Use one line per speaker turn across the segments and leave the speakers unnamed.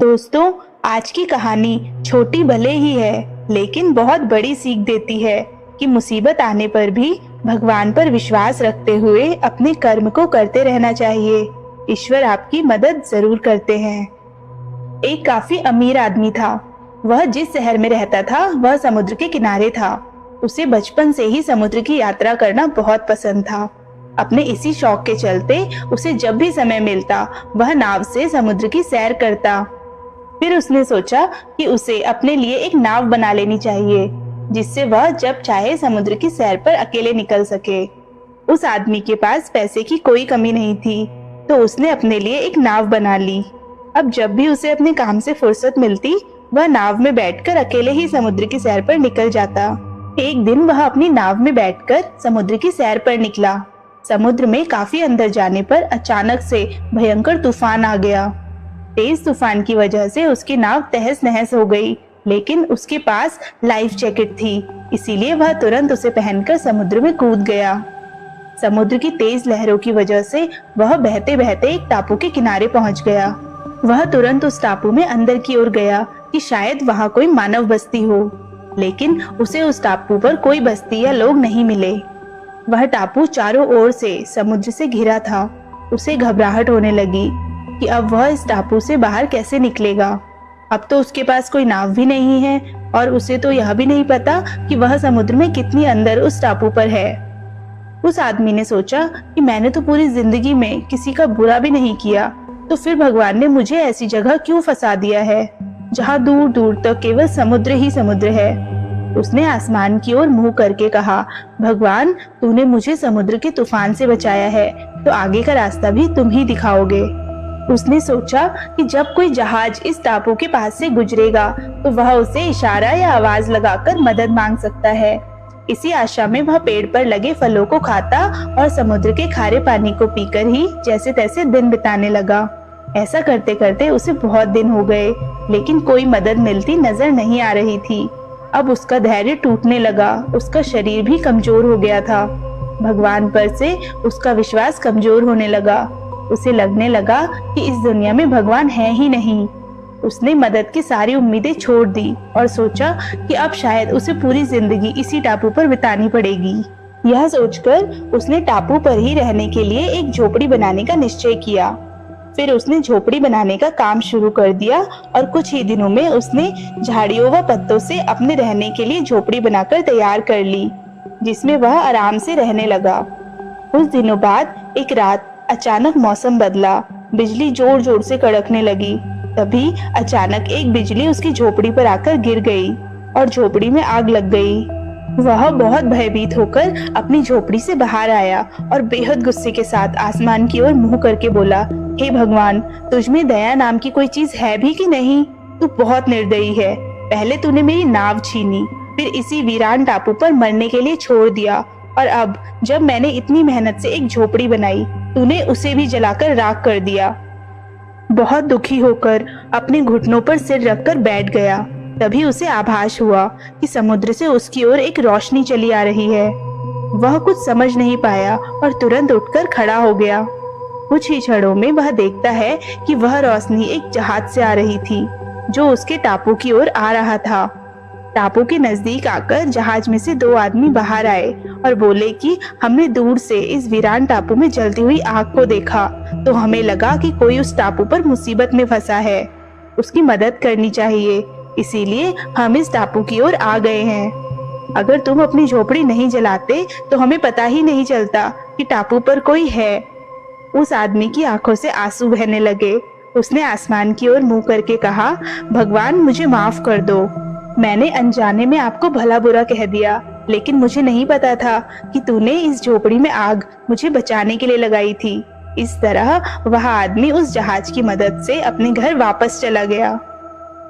दोस्तों, आज की कहानी छोटी भले ही है, लेकिन बहुत बड़ी सीख देती है कि मुसीबत आने पर भी भगवान पर विश्वास रखते हुए अपने कर्म को करते रहना चाहिए। ईश्वर आपकी मदद जरूर करते हैं। एक काफी अमीर आदमी था। वह जिस शहर में रहता था वह समुद्र के किनारे था। उसे बचपन से ही समुद्र की यात्रा करना बहुत पसंद था। अपने इसी शौक के चलते उसे जब भी समय मिलता वह नाव से समुद्र की सैर करता। फिर उसने सोचा कि उसे अपने लिए एक नाव बना लेनी चाहिए, जिससे वह जब चाहे समुद्र की सैर पर अकेले निकल सके। उस आदमी के पास पैसे की कोई कमी नहीं थी, तो उसने अपने लिए एक नाव बना ली। अब जब भी उसे अपने काम से फुर्सत मिलती, वह नाव में बैठकर अकेले ही समुद्र की सैर पर निकल जाता। एक दिन वह अपनी नाव में बैठकर समुद्र की सैर पर निकला। समुद्र में काफी अंदर जाने पर अचानक से भयंकर तूफान आ गया। तेज तूफान की वजह से उसकी नाव तहस नहस हो गई, लेकिन उसके पास लाइफ जैकेट थी, इसीलिए वह तुरंत उसे पहनकर समुद्र में कूद गया। समुद्र की तेज लहरों की वजह से वह बहते बहते एक टापू के किनारे पहुंच गया। वह तुरंत उस टापू में अंदर की ओर गया कि शायद वहां कोई मानव बस्ती हो, लेकिन उसे उस टापू पर कोई बस्ती या लोग नहीं मिले। वह टापू चारों ओर से समुद्र से घिरा था। उसे घबराहट होने लगी कि अब वह इस टापू से बाहर कैसे निकलेगा। अब तो उसके पास कोई नाव भी नहीं है और उसे तो यह भी नहीं पता कि वह समुद्र में कितनी अंदर उस टापू पर है। उस आदमी ने सोचा कि मैंने तो पूरी जिंदगी में किसी का बुरा भी नहीं किया, तो फिर भगवान ने मुझे ऐसी जगह क्यों फंसा दिया है जहाँ दूर दूर तक केवल समुद्र ही समुद्र है। उसने आसमान की ओर मुंह करके कहा, भगवान, तूने मुझे समुद्र के तूफान से बचाया है, तो आगे का रास्ता भी तुम ही दिखाओगे। उसने सोचा कि जब कोई जहाज इस टापू के पास से गुजरेगा तो वह उसे इशारा या आवाज लगाकर मदद मांग सकता है। इसी आशा में वह पेड़ पर लगे फलों को खाता और समुद्र के खारे पानी को पीकर ही जैसे तैसे दिन बिताने लगा। ऐसा करते करते उसे बहुत दिन हो गए, लेकिन कोई मदद मिलती नजर नहीं आ रही थी। अब उसका धैर्य टूटने लगा, उसका शरीर भी कमजोर हो गया था। भगवान पर से उसका विश्वास कमजोर होने लगा। उसे लगने लगा कि इस दुनिया में भगवान है ही नहीं। उसने मदद की सारी उम्मीदें छोड़ दी और सोचा कि अब शायद उसे पूरी जिंदगी इसी टापू पर बितानी पड़ेगी। यह सोचकर उसने टापू पर ही रहने के लिए एक झोपड़ी बनाने का निश्चय किया। फिर उसने झोपड़ी बनाने का काम शुरू कर दिया और कुछ ही दिनों में उसने झाड़ियों व पत्तों से अपने रहने के लिए झोपड़ी बनाकर तैयार कर ली, जिसमें वह आराम से रहने लगा। कुछ दिनों बाद एक रात अचानक मौसम बदला, बिजली जोर जोर से कड़कने लगी। तभी अचानक एक बिजली उसकी झोपड़ी पर आकर गिर गई और झोपड़ी में आग लग गई। वह बहुत भयभीत होकर अपनी झोपड़ी से बाहर आया और बेहद गुस्से के साथ आसमान की ओर मुंह करके बोला, हे भगवान, तुझमें दया नाम की कोई चीज है भी कि नहीं? तू बहुत निर्दयी है। पहले तूने मेरी नाव छीनी, फिर इसी वीरान टापू पर मरने के लिए छोड़ दिया, और अब जब मैंने इतनी मेहनत से एक झोपड़ी बनाई, तूने उसे भी जलाकर राख कर दिया। बहुत दुखी होकर अपने घुटनों पर सिर रखकर बैठ गया। तभी उसे आभास हुआ कि समुद्र से उसकी ओर एक रोशनी चली आ रही है। वह कुछ समझ नहीं पाया और तुरंत उठकर खड़ा हो गया। कुछ ही क्षणों में वह देखता है कि वह रोशनी एक जहाज से आ रही थी, जो उसके टापू की ओर आ रहा था। टापू के नजदीक आकर जहाज में से दो आदमी बाहर आए और बोले कि हमने दूर से इस वीरान टापू में जलती हुई आग को देखा, तो हमें लगा कि कोई उस टापू पर मुसीबत में फंसा है, उसकी मदद करनी चाहिए, इसीलिए हम इस टापू की ओर आ गए हैं। अगर तुम अपनी झोपड़ी नहीं जलाते तो हमें पता ही नहीं चलता कि टापू पर कोई है। उस आदमी की आंखों से आंसू बहने लगे। उसने आसमान की ओर मुंह करके कहा, भगवान, मुझे माफ कर दो। मैंने अनजाने में आपको भला बुरा कह दिया, लेकिन मुझे नहीं पता था कि तूने इस झोपड़ी में आग मुझे बचाने के लिए लगाई थी। इस तरह वह आदमी उस जहाज की मदद से अपने घर वापस चला गया।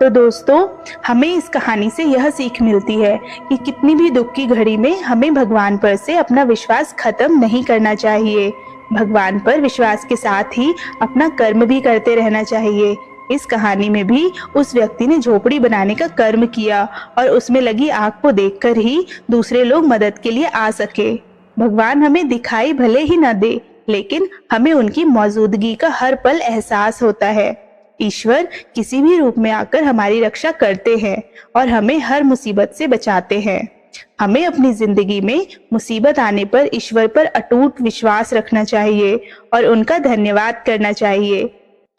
तो दोस्तों, हमें इस कहानी से यह सीख मिलती है कि कितनी भी दुख की घड़ी में हमें भगवान पर से अपना विश्वास खत्म नहीं करना चाहिए। भगवान पर विश्वास के साथ ही अपना कर्म भी करते रहना चाहिए। इस कहानी में भी उस व्यक्ति ने झोपड़ी बनाने का कर्म किया और उसमें लगी आग को देखकर ही दूसरे लोग मदद के लिए आ सके। भगवान हमें दिखाई भले ही न दे, लेकिन हमें उनकी मौजूदगी का हर पल एहसास होता है। ईश्वर किसी भी रूप में आकर हमारी रक्षा करते हैं और हमें हर मुसीबत से बचाते हैं। हमें अपनी जिंदगी में मुसीबत आने पर ईश्वर पर अटूट विश्वास रखना चाहिए और उनका धन्यवाद करना चाहिए।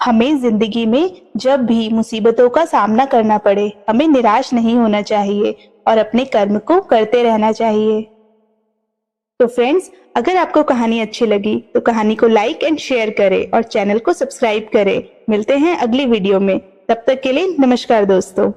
हमें जिंदगी में जब भी मुसीबतों का सामना करना पड़े, हमें निराश नहीं होना चाहिए और अपने कर्म को करते रहना चाहिए। तो फ्रेंड्स, अगर आपको कहानी अच्छी लगी तो कहानी को लाइक एंड शेयर करें और चैनल को सब्सक्राइब करें। मिलते हैं अगली वीडियो में। तब तक के लिए नमस्कार दोस्तों।